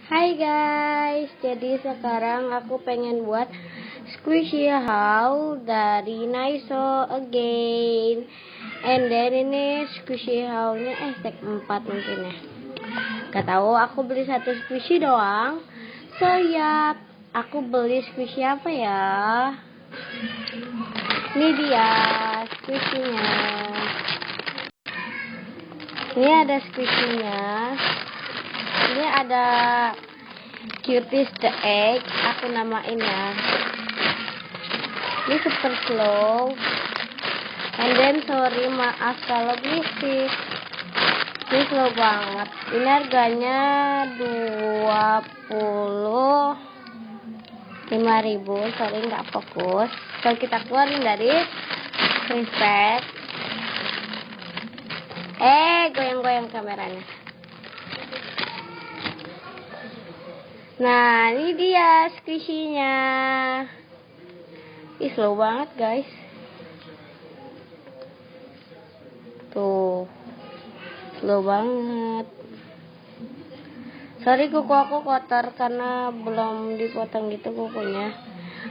Hai guys, jadi sekarang aku pengen buat squishy how dari Naiso again. And then ini squishy how-nya stek 4 mungkin ya. Gak tahu, aku beli satu squishy doang. So ya, aku beli squishy apa ya? Ini dia squishy-nya. Ini ada squishy-nya. Ini ada Cuties the Egg, aku namain ya. Ini super slow. And then sorry, maaf kalau berisik. Ini slow banget. Ini harganya 25.000. Sorry nggak fokus. Kalau kita keluarin dari screen pack. Goyang-goyang kameranya. Nah, ini dia squishy-nya. Ih, slow banget, guys. Tuh. Slow banget. Sorry, kuku aku kotor karena belum dipotong gitu kukunya.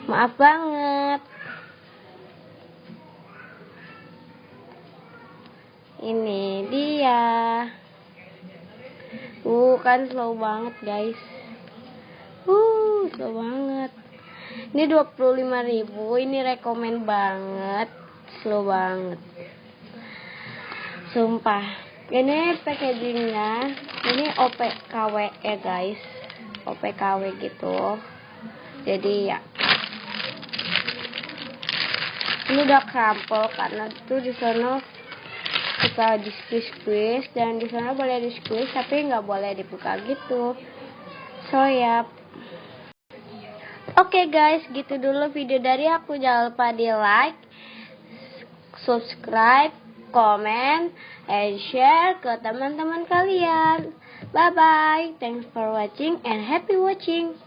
Maaf banget. Ini dia. Kan slow banget, guys. Slow banget. Ini 25.000. Ini rekomen banget. Slow banget. Sumpah. Ini packagingnya. Ini OPKW ya guys. OPKW gitu. Jadi ya. Ini udah krampel karena tuh di sana kita di squeeze dan di sana boleh di squeeze tapi nggak boleh dibuka gitu. So ya. Oke guys, gitu dulu video dari aku. Jangan lupa di like, subscribe, comment, and share ke teman-teman kalian. Bye bye. Thanks for watching and happy watching.